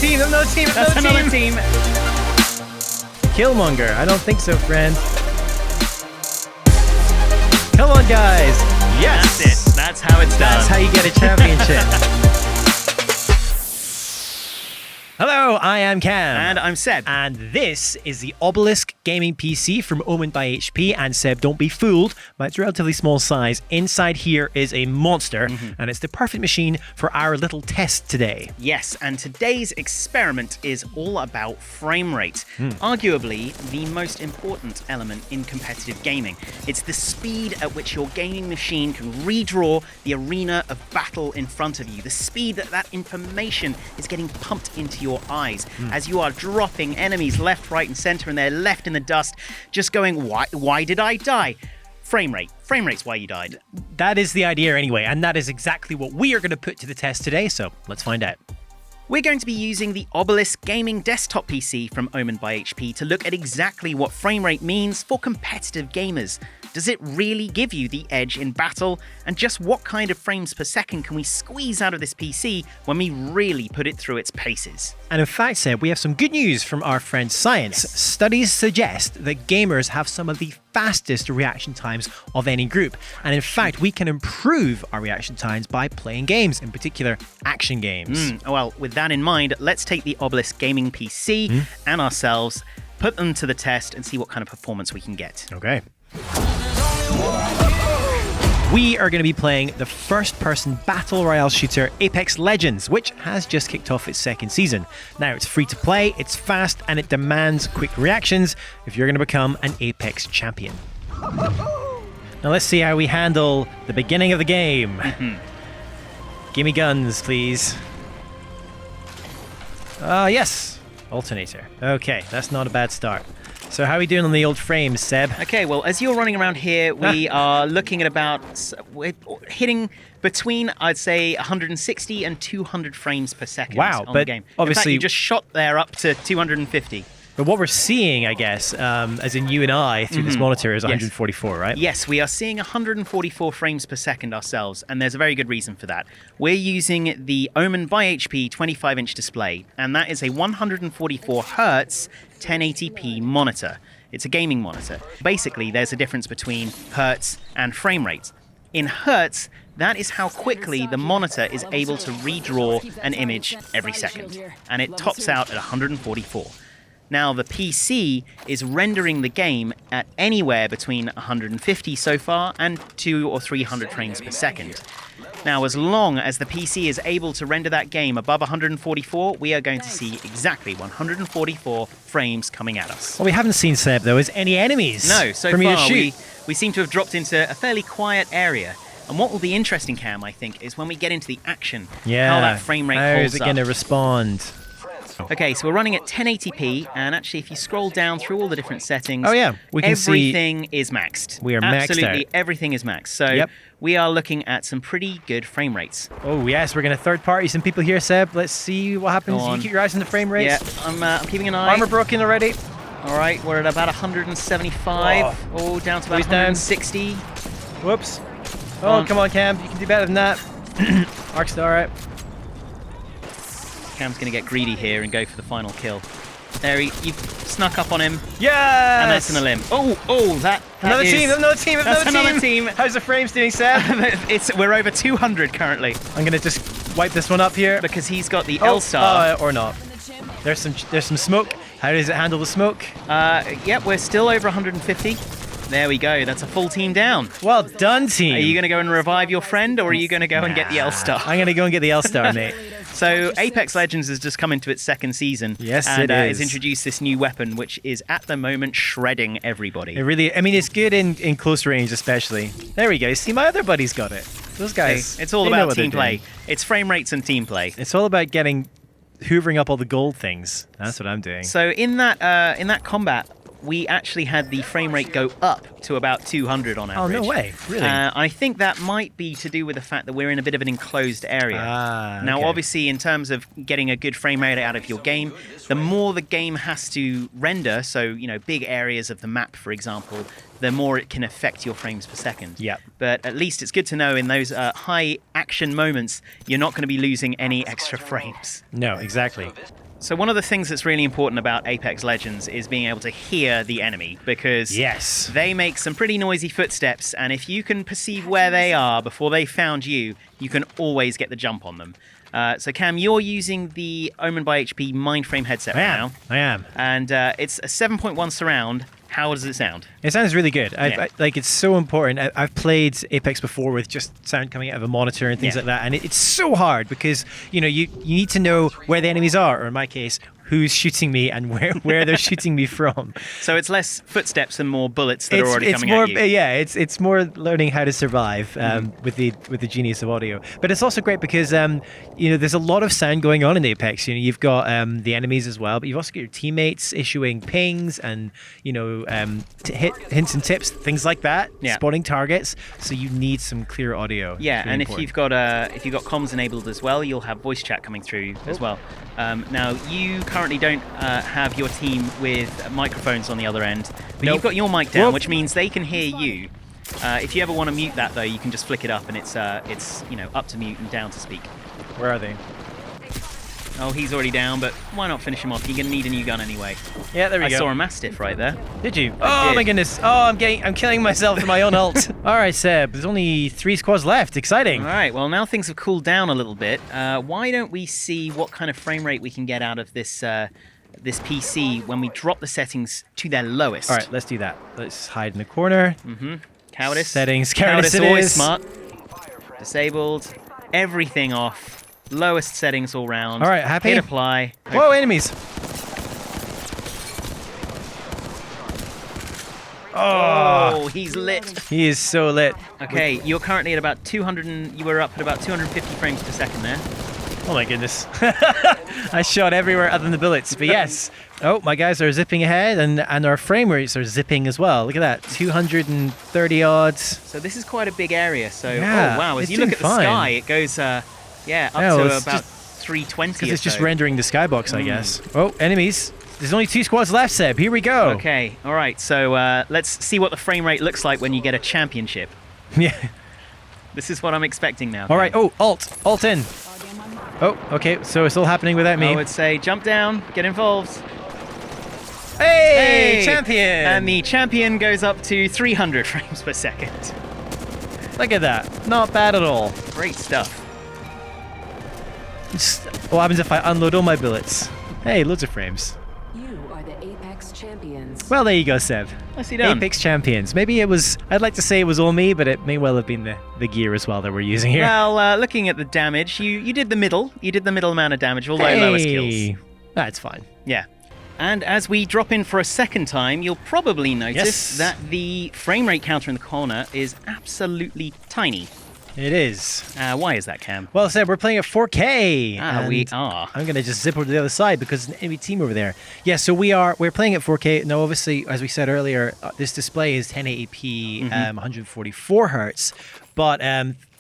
team, another team, That's another team. Killmonger, I don't think so, friend. Come on, guys. Yes. That's it. That's how it's done. That's how you get a championship. Hello, I am Cam. And I'm Seb. And this is the Obelisk gaming PC from Omen by HP. And Seb, don't be fooled by its relatively small size. Inside here is a monster, and it's the perfect machine for our little test today. Yes, and today's experiment is all about frame rate. Arguably the most important element in competitive gaming. It's the speed at which your gaming machine can redraw the arena of battle in front of you. The speed that that information is getting pumped into your eyes as you are dropping enemies left, right, and center, and they're left in the dust, just going, why did I die? Frame rate. Frame rate's why you died. That is the idea anyway, and that is exactly what we are going to put to the test today, so let's find out. We're going to be using the Obelisk gaming desktop PC from Omen by HP to look at exactly what frame rate means for competitive gamers. Does it really give you the edge in battle? And just what kind of frames per second can we squeeze out of this PC when we really put it through its paces? And in fact, Seb, we have some good news from our friend Science. Yes. Studies suggest that gamers have some of the fastest reaction times of any group. And in fact, we can improve our reaction times by playing games, in particular action games. Well, with that in mind, let's take the Obelisk gaming PC and ourselves, put them to the test and see what kind of performance we can get. Okay. We are going to be playing the first-person battle royale shooter Apex Legends, which has just kicked off its second season. Now, it's free to play, it's fast, and it demands quick reactions if you're going to become an Apex champion. Now, let's see how we handle the beginning of the game. Give me guns, please. Yes, alternator. Okay, that's not a bad start. So how are we doing on the old frames, Seb? Okay, well, as you're running around here, we are looking at we're hitting between, I'd say, 160 and 200 frames per second on the game. Obviously, in fact, you just shot there up to 250. But what we're seeing, I guess, as in you and I, through this monitor is 144, right? Yes, we are seeing 144 frames per second ourselves, and there's a very good reason for that. We're using the Omen by HP 25-inch display, and that is a 144 Hertz 1080p monitor. It's a gaming monitor. Basically, there's a difference between Hertz and frame rate. In Hertz, that is how quickly the monitor is able to redraw an image every second, and it tops out at 144. Now, the PC is rendering the game at anywhere between 150 so far and 200 or 300 frames per second. Now, as long as the PC is able to render that game above 144, we are going to see exactly 144 frames coming at us. What we haven't seen, Seb, though, is any enemies. No, so for me to far shoot. we seem to have dropped into a fairly quiet area. And what will be interesting, Cam, I think, is when we get into the action, how that frame rate holds up. How is it going to respond? Okay, so we're running at 1080p, and actually, if you scroll down through all the different settings, we can everything is maxed. We are maxed out. Absolutely, everything is maxed. So we are looking at some pretty good frame rates. Oh yes, we're going to third party some people here, Seb. Let's see what happens. You keep your eyes on the frame rates. Yeah, I'm keeping an eye. Armor broken already. All right, we're at about 175. Oh, down to about 160. Whoops. Oh, come on, Cam. You can do better than that. Arc's all right. Cam's going to get greedy here and go for the final kill. There, you've snuck up on him. Yeah. And that's in a limb. That another is, team, another team, that's another team. How's the frames doing, Seb? We're over 200 currently. I'm going to just wipe this one up here. Because he's got the L-star. Or not. There's some smoke. How does it handle the smoke? Yep, we're still over 150. There we go. That's a full team down. Well done, team. Are you going to go and revive your friend, or are you going to go and get the L-star? I'm going to go and get the L-star, mate. So Apex Legends has just come into its second season. Yes, and, it is. Has introduced this new weapon, which is at the moment shredding everybody. It really, I mean, it's good in close range, especially. There we go. See, my other buddies got it. Those guys. Hey, it's all about team play. It's frame rates and team play. It's all about hoovering up all the gold things. That's what I'm doing. So in that combat, we actually had the frame rate go up to about 200 on average. Oh, no way. Really? I think that might be to do with the fact that we're in a bit of an enclosed area. Now, obviously, in terms of getting a good frame rate out of your game, the more the game has to render, so, big areas of the map, for example, the more it can affect your frames per second. Yeah. But at least it's good to know in those high action moments, you're not going to be losing any extra frames. No, exactly. So one of the things that's really important about Apex Legends is being able to hear the enemy, because Yes. they make some pretty noisy footsteps, and if you can perceive where they are before they found you, you can always get the jump on them. So Cam, you're using the Omen by HP Mindframe headset right now. I am. And it's a 7.1 surround. How does it sound? It sounds really good. Yeah. Like, it's so important. I've played Apex before with just sound coming out of a monitor and things like that, and it's so hard because you need to know where the enemies are, or in my case, who's shooting me and where they're shooting me from. So it's less footsteps and more bullets that are already coming more, at you. Yeah, it's more learning how to survive with the genius of audio. But it's also great because there's a lot of sound going on in Apex. You've got the enemies as well, but you've also got your teammates issuing pings and hints and tips, things like that. Yeah. Spotting targets. So you need some clear audio. Yeah, It's really and important. if you've got comms enabled as well, you'll have voice chat coming through as well. Now you currently don't have your team with microphones on the other end, but Nope. you've got your mic down, Whoop. which means they can hear you. If you ever want to mute that though, you can just flick it up, and it's up to mute and down to speak. Where are they? Oh, he's already down, but why not finish him off? You're gonna need a new gun anyway. Yeah, there we I go. saw a Mastiff right there. Did you? I Oh did. my goodness! Oh, I'm killing myself in my own ult. All right, Seb. There's only 3 squads left. Exciting. All right, well now things have cooled down a little bit. Why don't we see what kind of frame rate we can get out of this this PC when we drop the settings to their lowest? All right, let's do that. Let's hide in the corner. Cowardice. Settings. Cowardice it always is. smart. Disabled. Everything off. Lowest settings all round. All right, happy? Hit apply. Whoa, enemies! Oh, he's lit. He is so lit. Okay, you're currently at about 200. You were up at about 250 frames per second there. Oh my goodness. I shot everywhere other than the bullets, but yes. Oh, my guys are zipping ahead, and our frame rates are zipping as well. Look at that, 230 odds. So this is quite a big area. So, Yeah, oh wow, as it's you look doing at the fine. sky, it goes, up Yeah, to well, it's about just- 320 Because or it's just so. rendering the skybox, I guess. Oh, enemies. There's only 2 squads left, Seb. Here we go. Okay, all right. So let's see what the frame rate looks like when you get a championship. Yeah. This is what I'm expecting now. All right. Oh, alt in. Oh, okay. So it's all happening without me. I would say jump down, get involved. Hey, Hey! champion! And the champion goes up to 300 frames per second. Look at that. Not bad at all. Great stuff. What happens if I unload all my bullets? Hey, loads of frames. You are the Apex champions. Well, there you go, Seb. Nicely done. Apex champions. Maybe it was. I'd like to say it was all me, but it may well have been the gear as well that we're using here. Well, looking at the damage, you did the middle. You did the middle amount of damage, although lower skills. Hey, that's fine. Yeah. And as we drop in for a second time, you'll probably notice Yes. that the frame rate counter in the corner is absolutely tiny. It is. Why is that, Cam? Well, Seb, we're playing at 4K. We and are. I'm gonna just zip over to the other side because there's an enemy team over there. Yeah, so we're playing at 4K. Now, obviously, as we said earlier, this display is 1080p, 144 hertz. But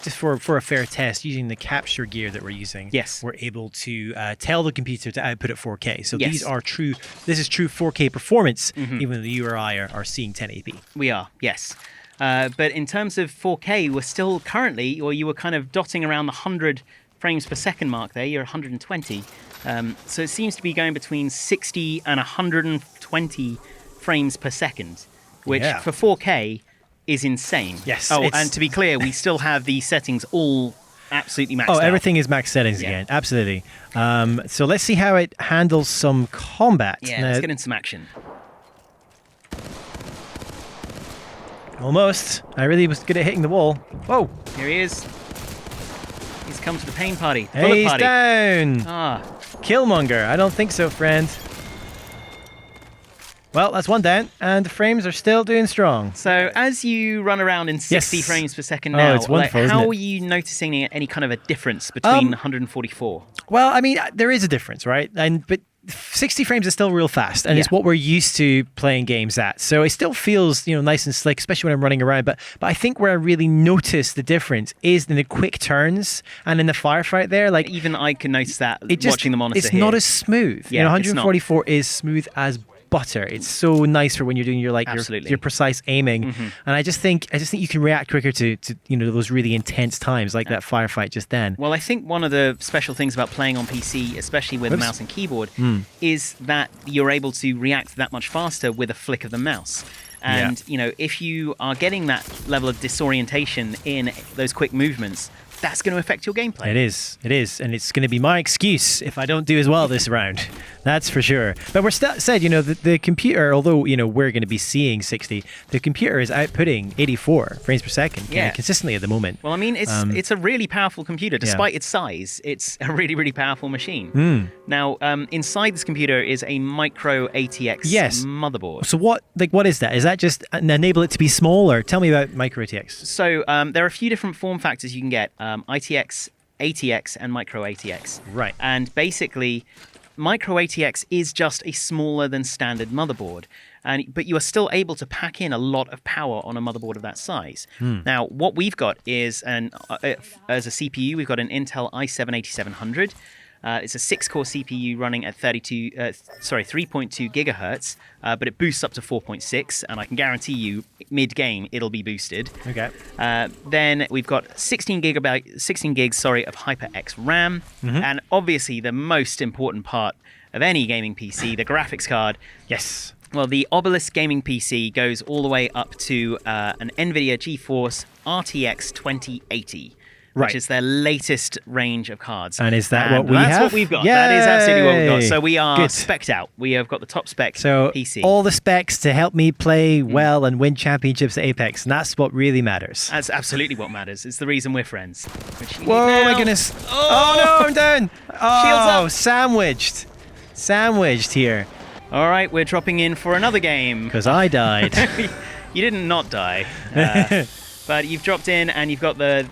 just for a fair test, using the capture gear that we're using, Yes. we're able to tell the computer to output at 4K. So Yes. these are true. This is true 4K performance, even though the URI are seeing 1080p. We are, yes. But in terms of 4K, we're still currently, or you were kind of dotting around the 100 frames per second mark there. You're 120. So it seems to be going between 60 and 120 frames per second, which Yeah. for 4K is insane. Yes, Oh, it's- and to be clear, we still have the settings all absolutely maxed Oh, out. everything is max settings Yeah. again. Absolutely. So let's see how it handles some combat. Yeah, Now, let's get in some action. almost. I really was good at hitting the wall. Whoa. Here he is. He's come to the pain party. The Hey, bullet he's party. down. Ah, Killmonger. I don't think so, friend. Well, that's one down, and the frames are still doing strong. so as you run around in 60 Yes. frames per second Oh, now, it's wonderful, how isn't it? are you noticing any kind of a difference between 144? Well, I mean, there is a difference, right? But 60 frames is still real fast, and it's Yeah. what we're used to playing games at. So it still feels, nice and slick, especially when I'm running around. But I think where I really notice the difference is in the quick turns and in the firefight there. Like Even I can notice that it just, watching the monitor it's here. not as smooth. Yeah, it's not. 144 is smooth as butter. It's so nice for when you're doing your your precise aiming. And I just think you can react quicker to those really intense times like that firefight just then. Well, I think one of the special things about playing on PC, especially with mouse and keyboard, is that you're able to react that much faster with a flick of the mouse. And, if you are getting that level of disorientation in those quick movements, that's going to affect your gameplay. It is. And it's going to be my excuse if I don't do as well this round. That's for sure. But we're still said, the computer, although, we're going to be seeing 60, the computer is outputting 84 frames per second consistently at the moment. Well, I mean, it's a really powerful computer. Despite its size, it's a really, really powerful machine. Now, inside this computer is a micro ATX motherboard. So what is that? Is that just enable it to be smaller? Tell me about micro ATX. So there are a few different form factors you can get. ITX, ATX, and micro ATX. Right. And basically, micro ATX is just a smaller than standard motherboard, but you are still able to pack in a lot of power on a motherboard of that size. Now, what we've got is as a CPU, we've got an Intel i7-8700. It's a 6-core CPU running at 3.2 gigahertz, but it boosts up to 4.6, and I can guarantee you, mid-game, it'll be boosted. Okay. Then we've got 16 gigs of HyperX RAM, and obviously the most important part of any gaming PC, the graphics card. Yes. Well, the Obelisk gaming PC goes all the way up to an NVIDIA GeForce RTX 2080. Right. Which is their latest range of cards. And is that what we have? That's what we've got. Yay! That is absolutely what we've got. So we are specced out. We have got the top spec PC. All the specs to help me play well and win championships at Apex. And that's what really matters. That's absolutely what matters. It's the reason we're friends. Whoa, my goodness. Oh, no, I'm down. Oh, sandwiched here. All right, we're dropping in for another game. Because I died. You didn't not die. But you've dropped in and you've got a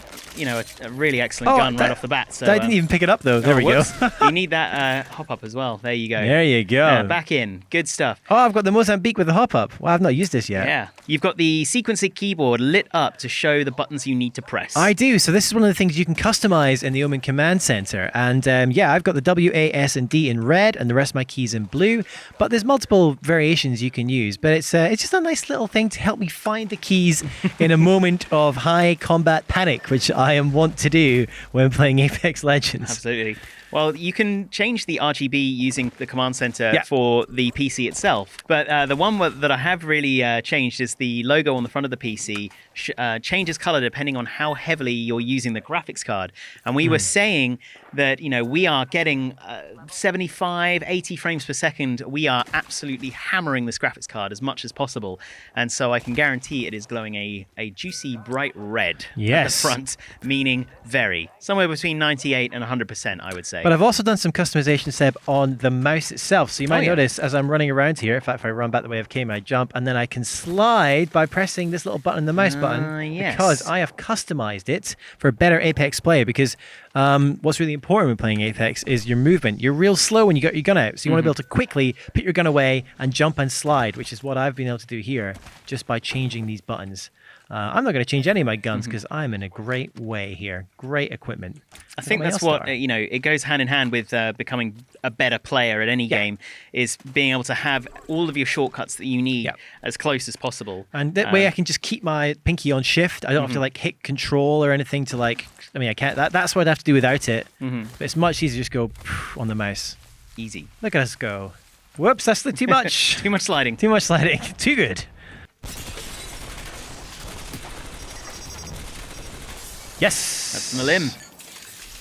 really excellent gun right off the bat. So I didn't even pick it up, though. There we go. You need that hop-up as well. There you go. There you go. Back in. Good stuff. Oh, I've got the Mozambique with the hop-up. Well, I've not used this yet. Yeah. You've got the sequencing keyboard lit up to show the buttons you need to press. I do. So this is one of the things you can customize in the Omen Command Center. And I've got the W, A, S, and D in red and the rest of my keys in blue. But there's multiple variations you can use. But it's just a nice little thing to help me find the keys in a moment of high combat panic, which I am wont to do when playing Apex Legends. Absolutely. Well, you can change the RGB using the command center for the PC itself. But the one that I have really changed is the logo on the front of the PC changes color depending on how heavily you're using the graphics card. And we were saying that, we are getting 75, 80 frames per second. We are absolutely hammering this graphics card as much as possible. And so I can guarantee it is glowing a juicy, bright red at the front, meaning somewhere between 98 and 100%, I would say. But I've also done some customization, Seb, on the mouse itself. So you might notice as I'm running around here, in fact, if I run back the way I came, I jump, and then I can slide by pressing this little button, the mouse button, because I have customized it for better Apex play. Because what's really important when playing Apex is your movement. You're real slow when you got your gun out. So you want to be able to quickly put your gun away and jump and slide, which is what I've been able to do here just by changing these buttons. I'm not going to change any of my guns because I'm in a great way here. Great equipment. I think that's what, it goes hand in hand with becoming a better player at any game, is being able to have all of your shortcuts that you need as close as possible. And that way I can just keep my pinky on shift. I don't have to hit control or anything to I can't. That's what I'd have to do without it. But it's much easier to just go on the mouse. Easy. Look at us go. Whoops, that's too much. Too much sliding. Too much sliding. Too good. Yes. That's Malim.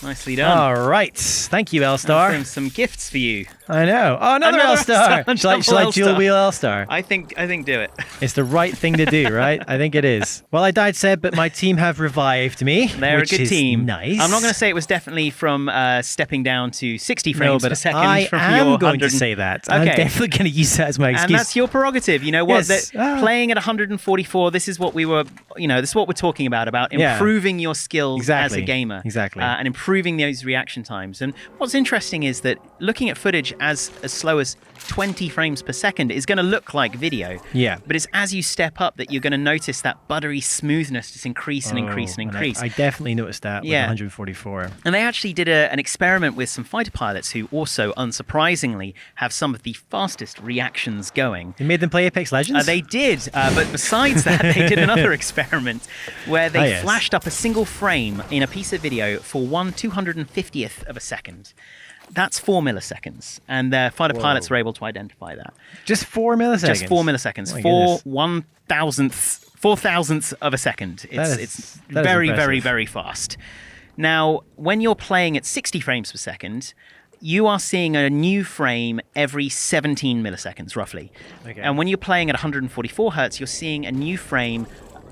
Nicely done. All right. Thank you, L-Star. Some gifts for you. I know. Oh, another L-Star. Shall I dual wheel L-Star? I think do it. It's the right thing to do, right? I think it is. Well, I died, Seb, but my team have revived me. They're a good team. Nice. I'm not going to say it was definitely from stepping down to 60 frames per second. I from am your going to say that. Okay. I'm definitely going to use that as my excuse. And that's your prerogative. You know what? Playing at 144. This is what we were. This is what we're talking about improving your skills as a gamer. Exactly. And improving improving those reaction times. And what's interesting is that looking at footage as slow as 20 frames per second is going to look like video. Yeah. But it's as you step up that you're going to notice that buttery smoothness just increase and increase and increase. I definitely noticed that with 144. And they actually did an experiment with some fighter pilots who also, unsurprisingly, have some of the fastest reactions going. You made them play Apex Legends? They did. But besides that, they did another experiment where they flashed up a single frame in a piece of video for 1/250th of a second. That's 4 milliseconds, and the fighter pilots were able to identify that. Just 4 milliseconds? Just 4 milliseconds. Oh, 4/1000th of a second. It's very, very, very fast. Now, when you're playing at 60 frames per second, you are seeing a new frame every 17 milliseconds, roughly. Okay. And when you're playing at 144 hertz, you're seeing a new frame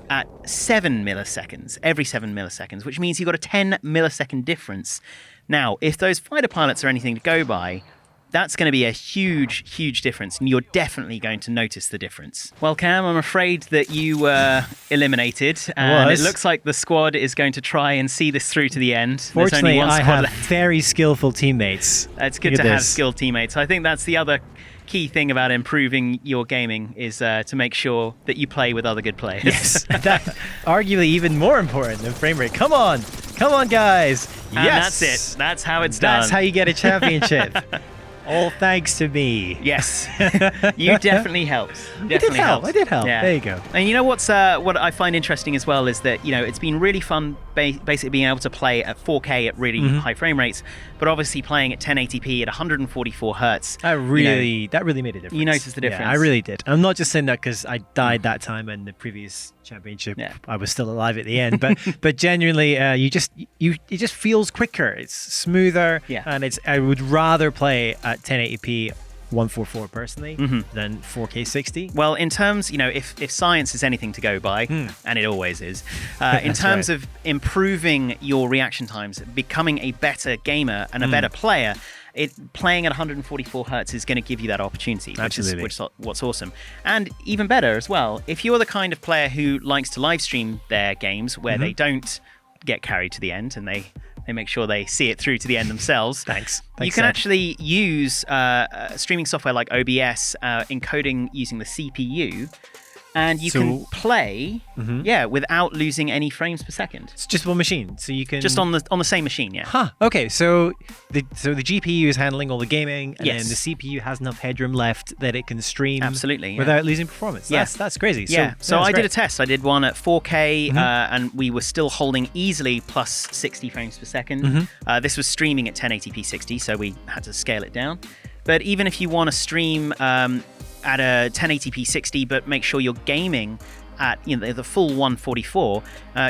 at 7 milliseconds, every 7 milliseconds, which means you've got a 10 millisecond difference. Now, if those fighter pilots are anything to go by, that's going to be a huge, huge difference, and you're definitely going to notice the difference. Well, Cam, I'm afraid that you were eliminated, and it looks like the squad is going to try and see this through to the end. Fortunately, There's only one I squad have left. very skillful teammates. It's good to have skilled teammates. I think that's the other key thing about improving your gaming is to make sure that you play with other good players. Yes, that's arguably even more important than frame rate. Come on, guys. And yes, that's it. That's how it's done. That's how you get a championship. All thanks to me. Yes, you definitely helped. I did help. Yeah. There you go. And you know what I find interesting as well is that it's been really fun basically being able to play at 4K at really high frame rates, but obviously playing at 1080p at 144 hertz. That really made a difference. You noticed the difference. Yeah, I really did. I'm not just saying that because I died that time in the previous championship. Yeah. I was still alive at the end, but genuinely, it just feels quicker. It's smoother, and I would rather play at 1080p 144 personally than 4K 60. Well, in terms, if science is anything to go by, and it always is, in terms of improving your reaction times, becoming a better gamer and a better player, playing at 144 hertz is going to give you that opportunity, which is what's awesome. And even better as well, if you're the kind of player who likes to live stream their games where they don't get carried to the end and they make sure they see it through to the end themselves. Thanks, you can actually use streaming software like OBS, encoding using the CPU, and you can play, without losing any frames per second. It's just one machine, so you can just on the same machine, yeah. Huh. Okay, so the GPU is handling all the gaming, and then the CPU has enough headroom left that it can stream without losing performance. That's crazy. So I did a test. I did one at 4K, and we were still holding easily plus 60 frames per second. This was streaming at 1080p 60, so we had to scale it down. But even if you want to stream at a 1080p 60, but make sure you're gaming at the full 144,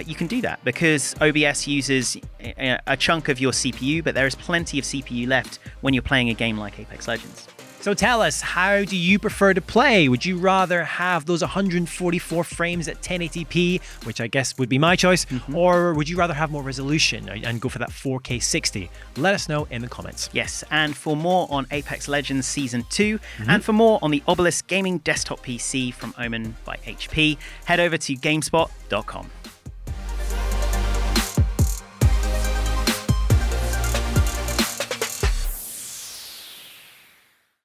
you can do that because OBS uses a chunk of your CPU, but there is plenty of CPU left when you're playing a game like Apex Legends. So tell us, how do you prefer to play? Would you rather have those 144 frames at 1080p, which I guess would be my choice, or would you rather have more resolution and go for that 4K 60? Let us know in the comments. Yes, and for more on Apex Legends Season 2, and for more on the Obelisk gaming desktop PC from Omen by HP, head over to GameSpot.com.